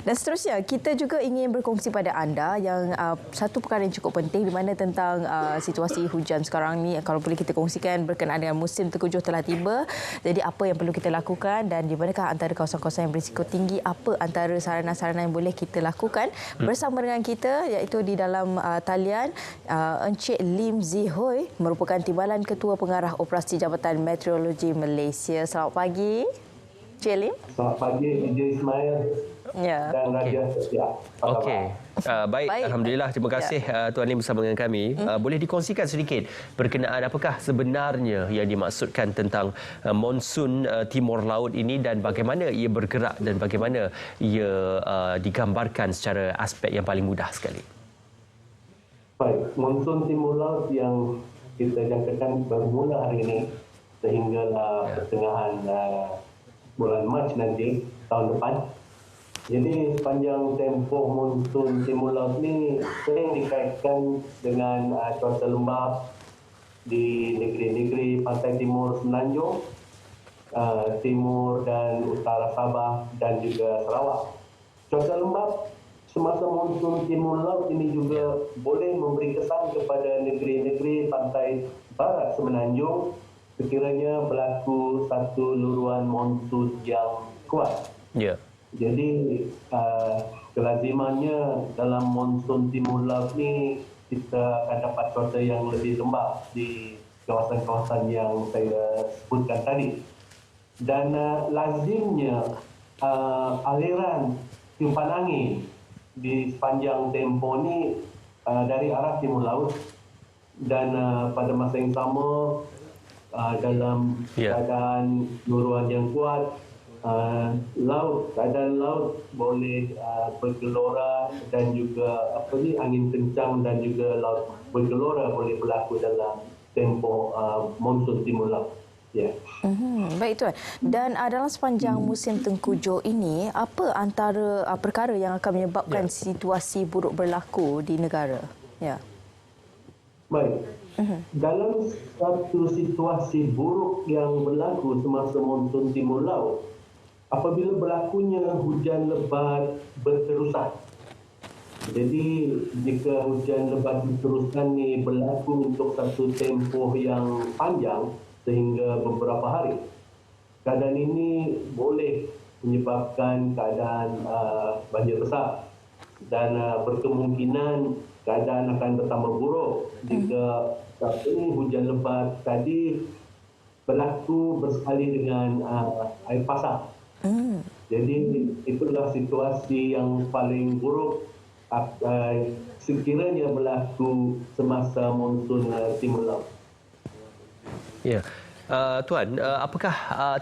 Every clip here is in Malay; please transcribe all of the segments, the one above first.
Dan seterusnya, kita juga ingin berkongsi pada anda yang satu perkara yang cukup penting di mana tentang situasi hujan sekarang ni, kalau boleh kita kongsikan berkenaan dengan musim tengkujuh telah tiba. Jadi apa yang perlu kita lakukan dan di manakah antara kawasan-kawasan yang berisiko tinggi, apa antara sarana-sarana yang boleh kita lakukan bersama dengan kita, iaitu di dalam talian Encik Lim Zi Hoi merupakan Timbalan Ketua Pengarah Operasi Jabatan Meteorologi Malaysia. Selamat pagi, Encik Lim. Selamat pagi, DJ Ismail. Ya. Dan Raja Setia. Okey. Baik, alhamdulillah. Terima kasih Tuan Lim bersama dengan kami. Boleh dikongsikan sedikit berkenaan apakah sebenarnya yang dimaksudkan tentang monsun Timur Laut ini dan bagaimana ia bergerak dan bagaimana ia digambarkan secara aspek yang paling mudah sekali. Baik, monsun Timur Laut yang kita jangkakan bermula hari ini sehinggalah pertengahan bulan Mac nanti tahun depan. Jadi sepanjang tempoh monsun Timur Laut ini sering dikaitkan dengan cuaca lembap di negeri-negeri pantai timur Semenanjung, timur dan utara Sabah dan juga Sarawak. Cuaca lembap semasa monsun Timur Laut ini juga boleh memberi kesan kepada negeri-negeri pantai barat Semenanjung sekiranya berlaku satu luruan monsun yang kuat. Ya. Jadi kelazimannya dalam monsun Timur Laut ni kita akan dapat cuaca yang lebih lembap di kawasan-kawasan yang saya sebutkan tadi. Dan lazimnya aliran tiupan angin di sepanjang tempoh ni dari arah Timur Laut dan pada masa yang sama dalam keadaan luruan yang kuat, keadaan laut boleh bergelora dan juga angin kencang dan juga laut bergelora boleh berlaku dalam tempoh monsun Timur Laut. Ya. Baik Tuan. Dan dalam sepanjang musim tengkujuh ini, apa antara perkara yang akan menyebabkan situasi buruk berlaku di negara? Ya. Baik. Dalam satu situasi buruk yang berlaku semasa monsun Timur Laut, apabila berlakunya hujan lebat berterusan. Jadi jika hujan lebat berterusan ni berlaku untuk satu tempoh yang panjang sehingga beberapa hari, keadaan ini boleh menyebabkan keadaan banjir besar dan berkemungkinan keadaan akan bertambah buruk jika hujan lebat tadi berlaku bersekali dengan air pasang. Jadi itulah situasi yang paling buruk sekiranya berlaku semasa monsun Timur Laut. Ya. Tuan, apakah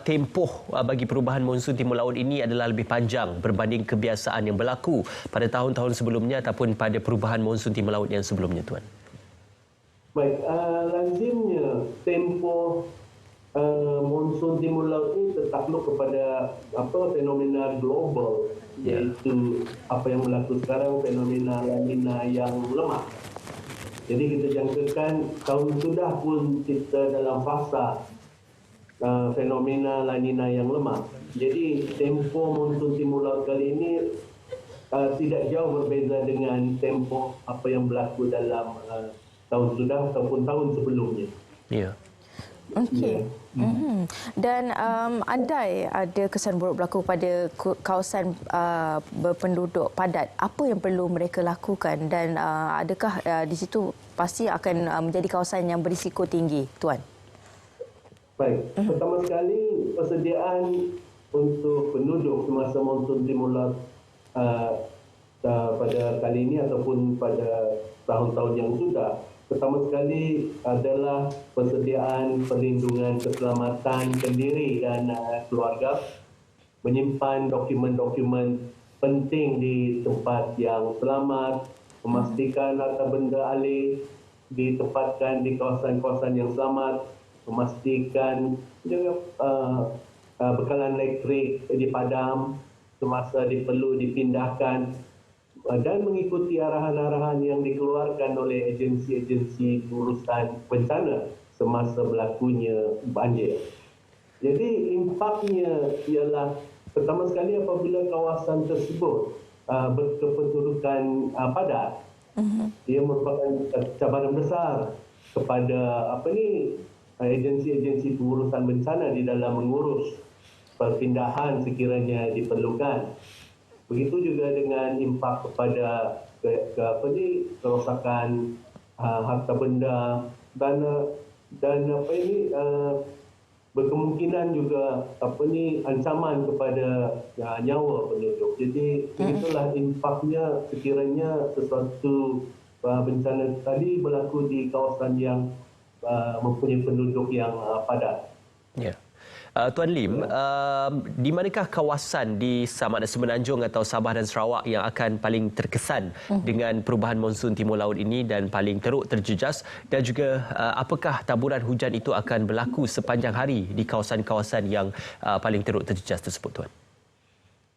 tempoh bagi perubahan monsun Timur Laut ini adalah lebih panjang berbanding kebiasaan yang berlaku pada tahun-tahun sebelumnya ataupun pada perubahan monsun Timur Laut yang sebelumnya, Tuan? Baik, lazimnya tempoh monsun Timur Laut ini tertakluk kepada fenomena global, iaitu apa yang berlaku sekarang, fenomena La Nina yang lemah. Jadi kita jangkakan tahun sudah pun kita dalam fasa fenomena La Nina yang lemah. Jadi tempoh monsun Timur Laut kali ini tidak jauh berbeza dengan tempoh apa yang berlaku dalam tahun sudah ataupun tahun sebelumnya. Ya. Okey. Dan andai ada kesan buruk berlaku pada kawasan berpenduduk padat, apa yang perlu mereka lakukan dan adakah di situ pasti akan menjadi kawasan yang berisiko tinggi, Tuan? Baik, pertama sekali persediaan untuk penduduk semasa monsun Timur Laut pada kali ini ataupun pada tahun-tahun yang sudah. Pertama sekali adalah persediaan perlindungan keselamatan pendiri dan keluarga, menyimpan dokumen-dokumen penting di tempat yang selamat, memastikan harta benda alih ditempatkan di kawasan-kawasan yang selamat, memastikan juga bekalan elektrik dipadam semasa perlu dipindahkan, dan mengikuti arahan-arahan yang dikeluarkan oleh agensi-agensi urusan bencana semasa berlakunya banjir. Jadi impaknya ialah pertama sekali apabila kawasan tersebut berkependudukan padat. Ia merupakan cabaran besar kepada agensi-agensi pengurusan bencana di dalam mengurus perpindahan sekiranya diperlukan. Begitu juga dengan impak kepada kerosakan harta benda dan berkemungkinan juga ancaman kepada nyawa penduduk. Jadi begitulah impaknya sekiranya sesuatu bencana tadi berlaku di kawasan yang mempunyai penduduk yang padat. Ya. Tuan Lim, di manakah kawasan di sama ada Semenanjung atau Sabah dan Sarawak yang akan paling terkesan dengan perubahan monsun timur laut ini dan paling teruk terjejas, dan juga apakah taburan hujan itu akan berlaku sepanjang hari di kawasan-kawasan yang paling teruk terjejas tersebut, Tuan?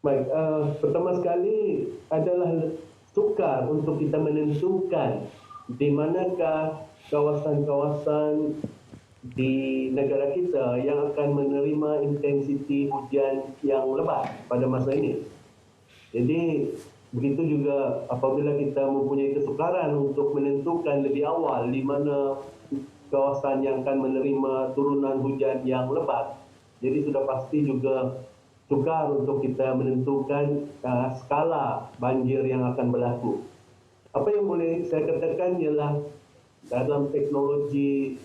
Baik, pertama sekali adalah sukar untuk kita menentukan di manakah kawasan-kawasan di negara kita yang akan menerima intensiti hujan yang lebat pada masa ini. Jadi begitu juga apabila kita mempunyai kesukaran untuk menentukan lebih awal di mana kawasan yang akan menerima turunan hujan yang lebat. Jadi sudah pasti juga sukar untuk kita menentukan skala banjir yang akan berlaku. Apa yang boleh saya katakan ialah dalam teknologi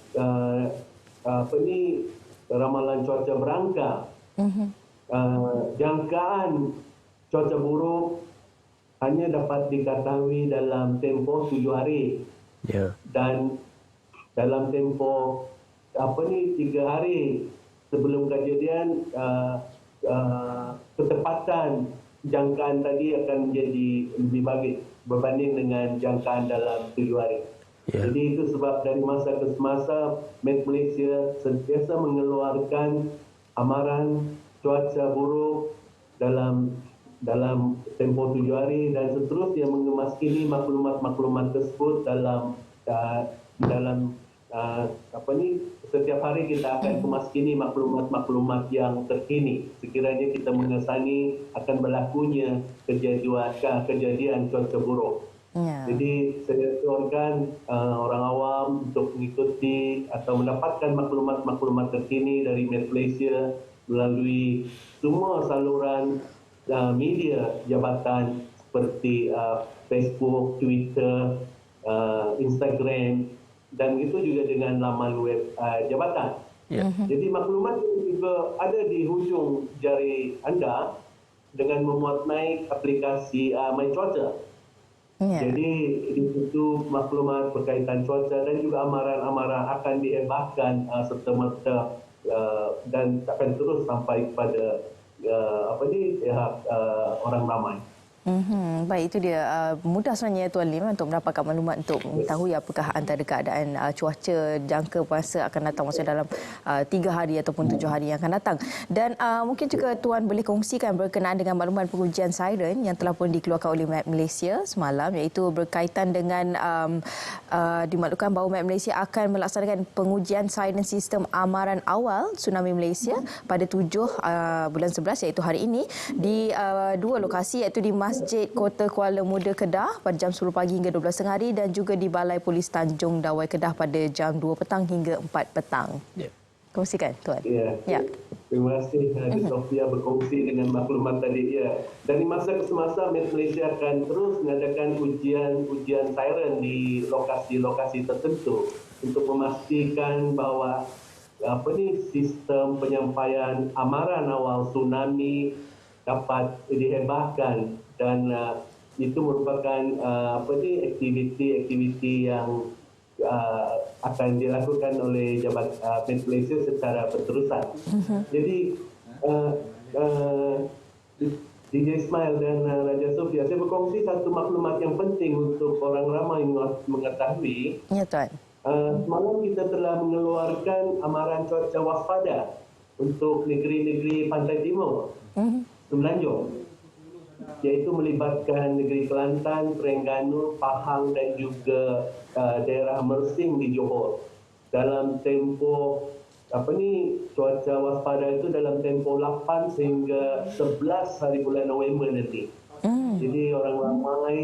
ramalan cuaca berangka, jangkaan cuaca buruk hanya dapat diketahui dalam tempoh 7 hari. Dan dalam tempoh 3 hari sebelum kejadian, ketepatan jangkaan tadi akan menjadi lebih bagus berbanding dengan jangkaan dalam 7 hari. Jadi itu sebab dari masa ke semasa Met Malaysia sentiasa mengeluarkan amaran cuaca buruk dalam tempoh 7 hari dan seterusnya mengemaskini maklumat-maklumat tersebut dalam setiap hari kita akan kemaskini maklumat-maklumat yang terkini sekiranya kita mengesani akan berlakunya kejadian cuaca buruk. Jadi saya suarakan orang awam untuk mengikuti atau mendapatkan maklumat-maklumat terkini dari Met Malaysia melalui semua saluran media jabatan seperti Facebook, Twitter, Instagram, dan itu juga dengan laman web jabatan. Jadi maklumat itu juga ada di hujung jari anda dengan memuat naik aplikasi MyCuaca. Jadi di situ maklumat berkaitan cuaca dan juga amaran-amaran akan diebahkan serta-merta dan akan terus sampai kepada pihak orang ramai. Baik, itu dia. Mudah sebenarnya Tuan Lim untuk mendapatkan maklumat untuk mengetahui apakah antara keadaan cuaca jangka masa akan datang, maksudnya dalam 3 hari ataupun 7 hari yang akan datang. Dan mungkin juga Tuan boleh kongsikan berkenaan dengan maklumat pengujian siren yang telah pun dikeluarkan oleh Met Malaysia semalam, iaitu berkaitan dengan dimaklumkan bahawa Met Malaysia akan melaksanakan pengujian siren sistem amaran awal tsunami Malaysia pada 7 bulan 11 iaitu hari ini di 2 lokasi, iaitu di Masjid Kota Kuala Muda Kedah pada jam 10 pagi hingga 12 hari dan juga di Balai Polis Tanjung Dawai Kedah pada jam 2 petang hingga 4 petang. Kongsikan, Tuan. Ya. Terima kasih Sofia berkongsi dengan maklumat tadi. Dari masa ke semasa Met Malaysia akan terus mengadakan ujian siren di lokasi-lokasi tertentu untuk memastikan bahawa sistem penyampaian amaran awal tsunami dapat dihebahkan dan itu merupakan aktiviti yang akan dilakukan oleh Met Malaysia secara berterusan. Jadi DJ Ismail dan Raja Sofia, saya berkongsi satu maklumat yang penting untuk orang ramai mengetahui. Ya, Tuan. Semalam kita telah mengeluarkan amaran cuaca waspada untuk negeri-negeri pantai timur Semenanjung, iaitu melibatkan negeri Kelantan, Terengganu, Pahang dan juga daerah Mersing di Johor. Dalam tempoh cuaca waspada itu dalam tempoh 8 sehingga 11 hari bulan November nanti. Jadi orang ramai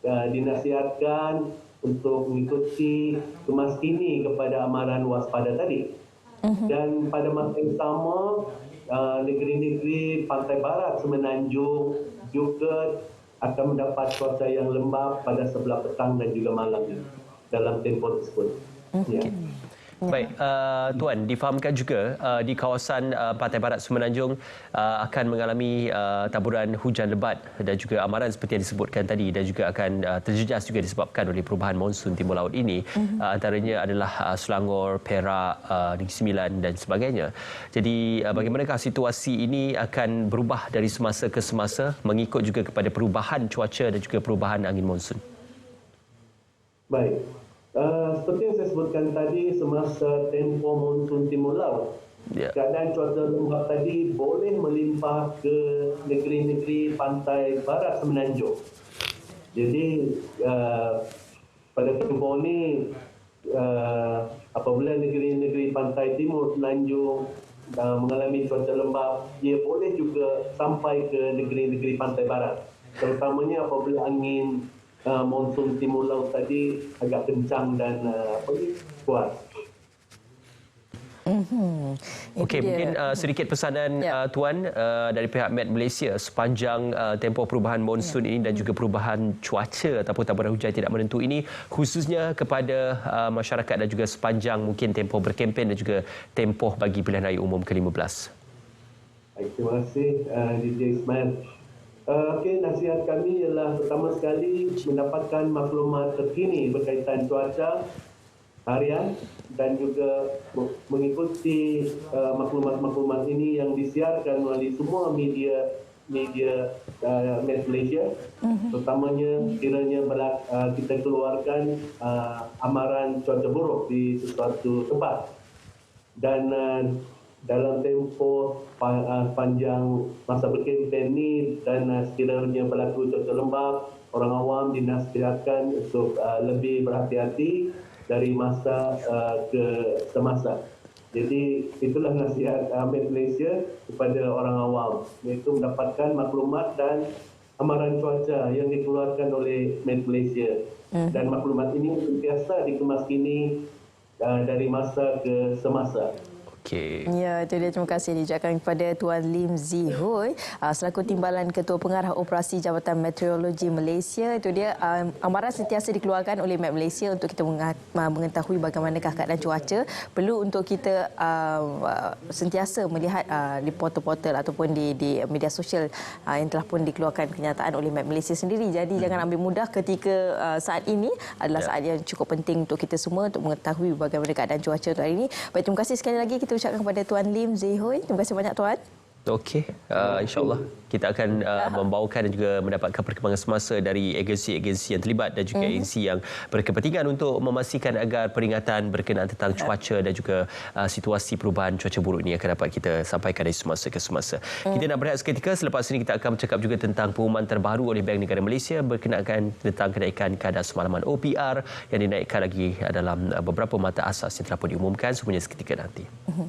dinasihatkan untuk mengikuti kemas kini kepada amaran waspada tadi. Dan pada masa yang sama, negeri-negeri pantai barat Semenanjung juga akan mendapat cuaca yang lembap pada sebelah petang dan juga malam dalam tempoh tersebut. Ya. Baik, Tuan, difahamkan juga di kawasan Pantai Barat Semenanjung akan mengalami taburan hujan lebat dan juga amaran seperti yang disebutkan tadi, dan juga akan terjejas juga disebabkan oleh perubahan monsun timur laut ini. Antaranya adalah Selangor, Perak, Negeri Sembilan dan sebagainya. Jadi bagaimanakah situasi ini akan berubah dari semasa ke semasa mengikut juga kepada perubahan cuaca dan juga perubahan angin monsun? Baik. Seperti yang saya sebutkan tadi, semasa tempoh monsun timur laut, keadaan cuaca lembap tadi boleh melimpah ke negeri-negeri pantai barat Semenanjung. Jadi pada tempoh ini, apabila negeri-negeri pantai timur Semenanjung mengalami cuaca lembap, ia boleh juga sampai ke negeri-negeri pantai barat, terutamanya apabila angin monsun timur laut tadi agak kencang dan kuat. Okey, mungkin sedikit pesanan Tuan dari pihak Met Malaysia sepanjang tempoh perubahan monsun ini dan juga perubahan cuaca ataupun taburan hujan tidak menentu ini, khususnya kepada masyarakat dan juga sepanjang mungkin tempoh berkempen dan juga tempoh bagi pilihan raya umum ke-15. Terima kasih DJ Ismail. Okey, nasihat kami ialah pertama sekali mendapatkan maklumat terkini berkaitan cuaca harian dan juga mengikuti maklumat-maklumat ini yang disiarkan melalui semua media Met Malaysia, terutamanya kiranya kita keluarkan amaran cuaca buruk di sesuatu tempat. Dan dalam tempoh panjang masa berkempen ini dan sekiranya berlaku cuaca lembap, orang awam dinasihatkan untuk lebih berhati-hati dari masa ke semasa. Jadi itulah nasihat Met Malaysia kepada orang awam, iaitu mendapatkan maklumat dan amaran cuaca yang dikeluarkan oleh Met Malaysia. Dan maklumat ini sentiasa dikemas kini dari masa ke semasa. Okey. Ya, itu dia. Terima kasih diucapkan kepada Tuan Lim Zi Hui selaku Timbalan Ketua Pengarah Operasi Jabatan Meteorologi Malaysia. Itu dia, amaran sentiasa dikeluarkan oleh Met Malaysia untuk kita mengetahui bagaimanakah keadaan cuaca. Perlu untuk kita sentiasa melihat di portal-portal ataupun di media sosial yang telah pun dikeluarkan kenyataan oleh Met Malaysia sendiri. Jadi jangan ambil mudah ketika saat ini adalah saat yang cukup penting untuk kita semua untuk mengetahui bagaimana keadaan cuaca untuk hari ini. Baik, terima kasih sekali lagi kita ucapkan kepada Tuan Lim Zi Hui. Terima kasih banyak Tuan. Okey, insyaAllah kita akan membawakan dan juga mendapatkan perkembangan semasa dari agensi-agensi yang terlibat dan juga agensi yang berkepentingan untuk memastikan agar peringatan berkenaan tentang cuaca dan juga situasi perubahan cuaca buruk ini akan dapat kita sampaikan dari semasa ke semasa. Kita nak berehat seketika, selepas ini kita akan bercakap juga tentang pengumuman terbaru oleh Bank Negara Malaysia berkenaan tentang kenaikan kadar semalaman OPR yang dinaikkan lagi dalam beberapa mata asas yang telah pun diumumkan. Semuanya seketika nanti.